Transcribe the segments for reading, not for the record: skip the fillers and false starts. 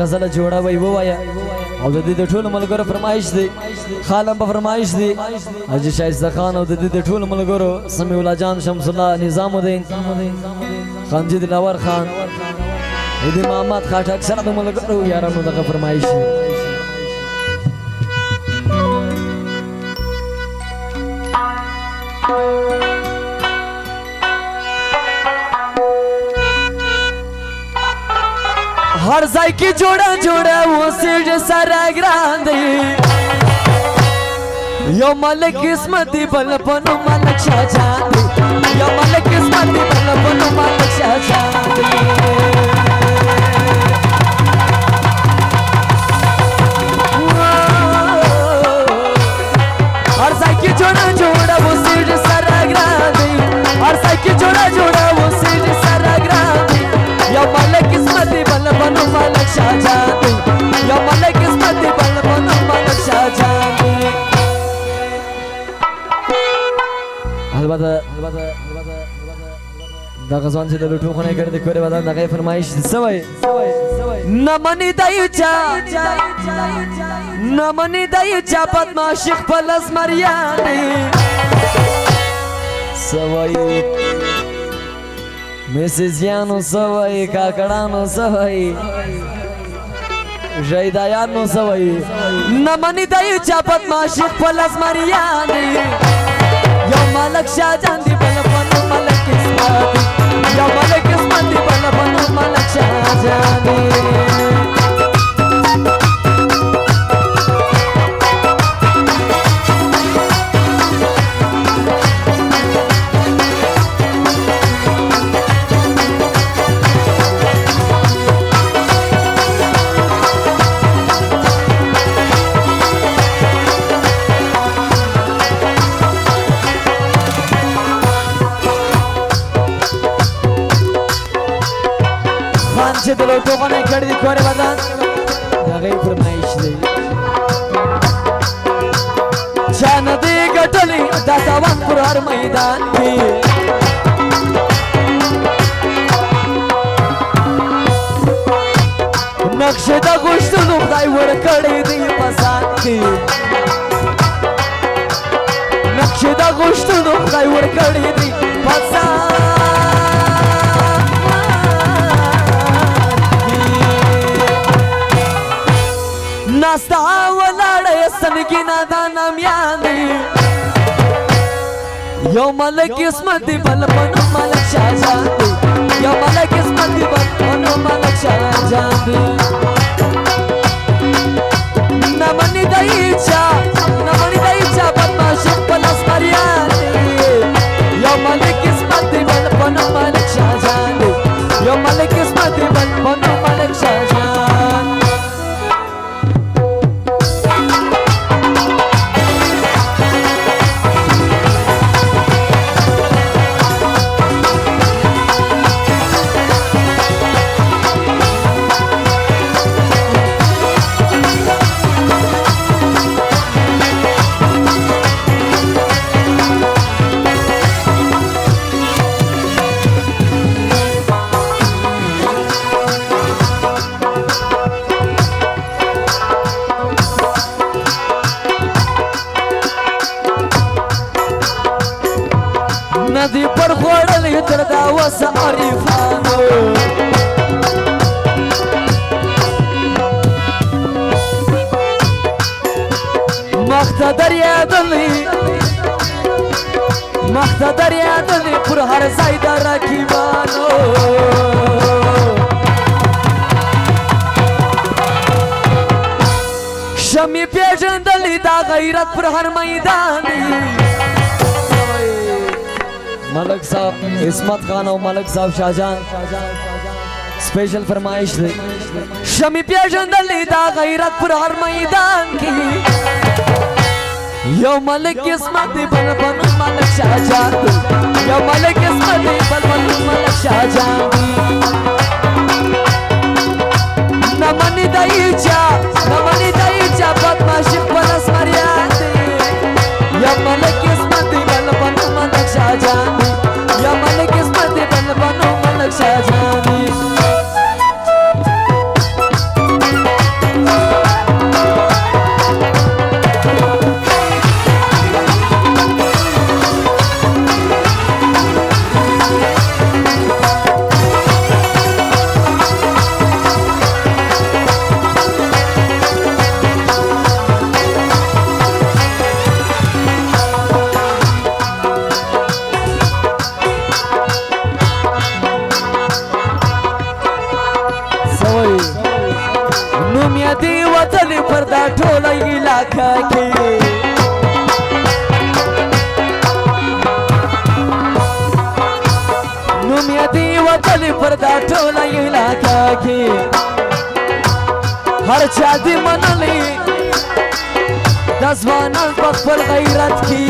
غزل جوړه وای وایا او د دې ټول ملګرو فرمایش دی خالم په فرمایش دی حاجی شایسته خان او د دې ټول ملګرو سمیع الله جان شمس الله نظام الدین خانجی دلاور خان دې محمد خاټک سره د ملګرو یارانو دغه فرمایش دی हर जाय की जोड़ा जोड़ा वो सिर सारा ग्रांदी यो मलिक किस्मती बलपनो मलिक शाहजादी यो मलिक किस्मती बलपनो मलिक शाहजादी हर जाय की जोड़ा जोड़ा वो सिर सारा ग्रांदी हर जाय की जोड़ा जोड़ा वो सिर सारा ग्रांदी यो मलिक किस्मती बलपनो मलिक शाहजादी यो मलिक किस्मती बलपनो मलिक शाहजादी البته دا غزوان چې د لوټو خونه کړې د کورې بدن دغه فرمایش سوي نمنې دایچا نمنې دایچا پدما شیخ پلس مریانې سوي میسزیانو سوي کاکړانو سوي جیدایانو سوي نمنې دایچا پدما شیخ پلس مریانې यो मलिक शाहजान दी बलपनो मलिक किस्मती यो मलिक किस्मती बलपनो मलिक शाहजान چې د لوټو خونه کړې د کورې بدن دغه فرمایش دی چا نه دی ګټلې دا تاوان پر هر میدان کې نقشې د غوښتنو خدای ورکړې دی په ځان کې نقشې د غوښتنو خدای ورکړې دی په ځان ناستا ولاړه سنګینا دا نامیان دی یو ملک قسمت دی بلپنو ملک شاهجان دی یو ملک قسمت دی بلپنو ملک شاهجان دی نمنی دایچا بدما شیخ پلس مریان دی یو ملک قسمت دی بلپنو ملک شاهجان دی یو ملک قسمت دی بلپنو ملک شاهجان ندی پر خوړلې تر دا وس عارفانو مختدر یادلې پر هر ځای د رقیبانو شمې پیژندلې دا غیرت پر هر میدان ملک صاحب عصمت خان او ملک صاحب شاہجان स्पेशल फरमाइश दे शमी पेजंदली दा गैरत पर हर मैदान की यो मलिक किस्मत बन बन मलिक शाहजान यो मलिक किस्मत बन बन मलिक शाहजान नमनी दईचा पद्मा शिख पलस मरियाती यो मलिक किस्मत बन बन मलिक शाहजान यो मलिक किस्मत बन बन मलिक शाहजान نوم یې دی وتلی پر دا ټوله علاقه کې نوم یې دی وتلی پر دا ټوله علاقه کې هر چا دې منلی د ځوانان په خپل غیرت کې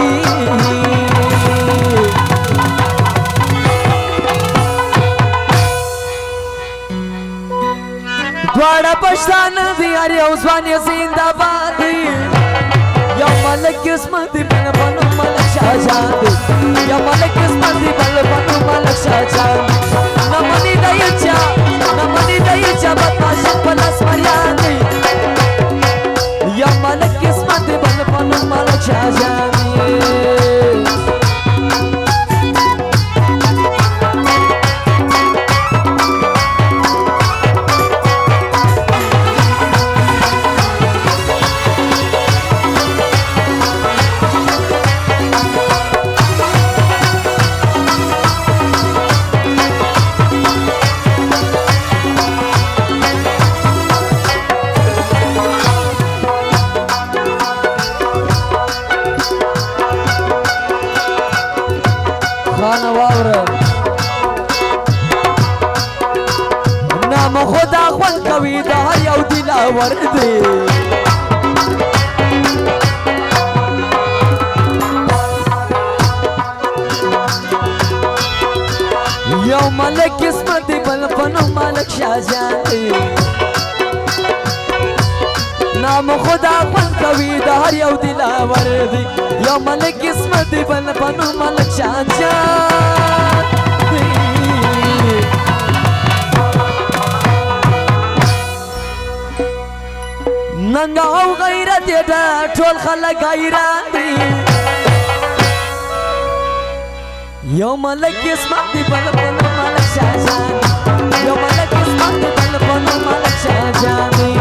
دواړه پښتانه دي هر یو ځوان یې زنده‌باد دی یو ملک قسمت دی بل په نوم ملک شاه جان دی یو ملک قسمت دی بل په نوم ملک شاه جان نه مني د یچا نه مني د یچا بدمعاش په لاس مریان دی یو ملک قسمت دی بل په نوم ملک شاه جان دی نام خدا خوند کوي د هر یو دلاور دی یو ملک قسمت دی بل په نوم ملک شاه جان دی نام خدا خوند کوي د هر یو دلاور دی یو ملک قسمت دی بل په نوم ملک شاه جان دی ننګ او غیرت یې د ټول خلک حیران دي یو ملک قسمت دی بل په نوم ملک شاه جان یو ملک قسمت دی بل په نوم ملک شاه جان دی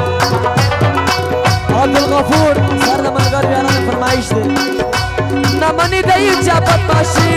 عبدالغفور سر د ملګرو یارانو فرمایش دی نه مني د یو چا بدمعاشي